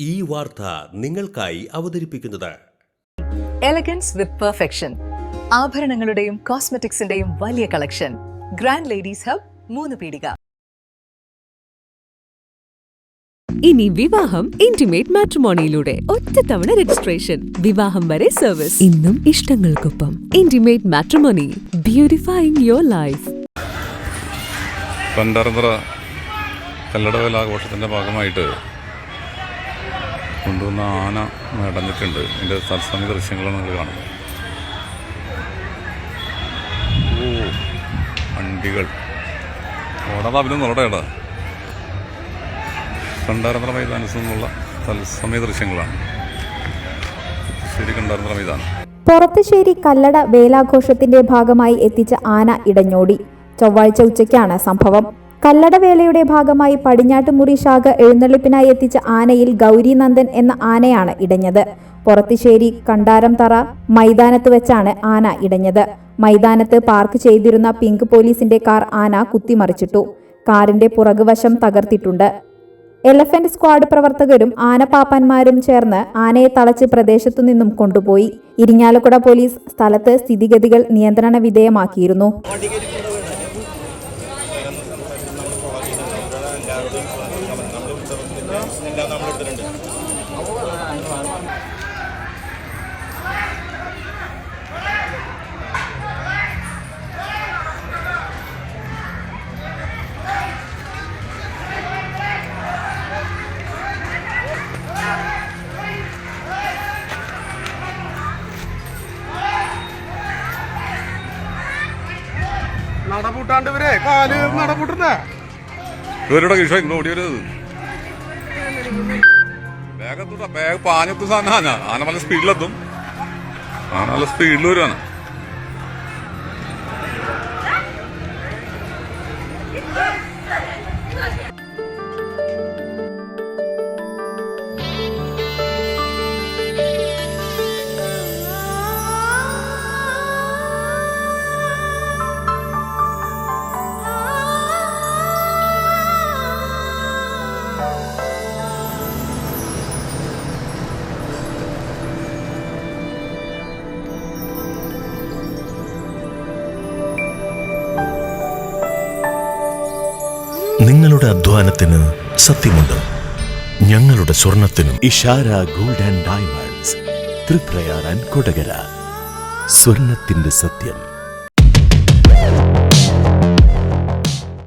ഈ വാർത്ത നിങ്ങൾക്കായി അവതരിപ്പിക്കുന്നത് എലഗൻസ് വിത്ത് പെർഫെക്ഷൻ, ആഭരണങ്ങളുടെയും കോസ്മെറ്റിക്സിന്റെയും വലിയ കളക്ഷൻ. ഗ്രാൻഡ് ലേഡീസ് ഹബ്, 3 പീടിക. ഇനി വിവാഹം ഇന്റിമേറ്റ് മാട്രിമോണിയിലൂടെ ഒറ്റത്തവണ രജിസ്ട്രേഷൻ, വിവാഹം വരെ സർവീസ്. ഇന്നും ഇഷ്ടങ്ങൾക്കൊപ്പം ഇന്റിമേറ്റ് മാട്രിമോണി, ബ്യൂട്ടിഫൈയിങ് യുവർ ലൈഫ്. പണ്ടാറന്തറ കല്ലടവേലാഘോഷത്തിൻ്റെ ഭാഗമായിട്ട് കൊണ്ടുവന്ന ആന നടന്നിട്ടുണ്ട്. ഇതിൻ്റെ തത്സമയ ദൃശ്യങ്ങളാണ് നിങ്ങൾ കാണുന്നത്. വണ്ടികൾ ഓടാ പിന്നെ നോടേടാ കണ്ടാരന്തറ മൈതാനത്ത് നിന്നുള്ള തത്സമയ ദൃശ്യങ്ങളാണ്. ശരി, കണ്ടാരന്തറ മൈതാനം. പൊറത്തുശ്ശേരി കല്ലട വേലാഘോഷത്തിന്റെ ഭാഗമായി എത്തിച്ച ആന ഇടഞ്ഞോടി. ചൊവ്വാഴ്ച ഉച്ചയ്ക്കാണ് സംഭവം. കല്ലട വേലയുടെ ഭാഗമായി പടിഞ്ഞാട്ടുമുറി ശാഖ എഴുന്നള്ളിപ്പിനായി എത്തിച്ച ആനയിൽ ഗൗരിനന്ദൻ എന്ന ആനയാണ് ഇടഞ്ഞത്. പൊറത്തുശ്ശേരി കണ്ടാരംതറ മൈതാനത്ത് വെച്ചാണ് ആന ഇടഞ്ഞത്. മൈതാനത്ത് പാർക്ക് ചെയ്തിരുന്ന പിങ്ക് പോലീസിന്റെ കാർ ആന കുത്തിമറിച്ചിട്ടു. കാറിന്റെ പുറകുവശം തകർത്തിട്ടുണ്ട്. എലഫന്റ് സ്ക്വാഡ് പ്രവർത്തകരും ആനപ്പാപ്പന്മാരും ചേർന്ന് ആനയെ തളച്ച് പ്രദേശത്തു നിന്നും കൊണ്ടുപോയി. ഇരിങ്ങാലക്കുട പോലീസ് സ്ഥലത്ത് സ്ഥിതിഗതികൾ നിയന്ത്രണ വിധേയമാക്കിയിരുന്നു. നടപൂട്ടാണ്ട് ഇവരെ കാല് നടപൂട്ടുന്നേ ഇവരുടെ കിഷോ ഇങ്ങോട്ട് ഓടിയവരത് വേഗത്തൂട്ടാ. വേഗം പാഞ്ഞെത്തും സാധനം ആന നല്ല സ്പീഡിലെത്തും. ആന നല്ല സ്പീഡിൽ വരുവാണ്. നിങ്ങളുടെ അധ്വാനത്തിന് സത്യമുണ്ട്. ഞങ്ങളുടെ സ്വർണത്തിനും Ishara gold and diamonds, Triprayar and Kodakara. സ്വർണത്തിന്റെ സത്യം.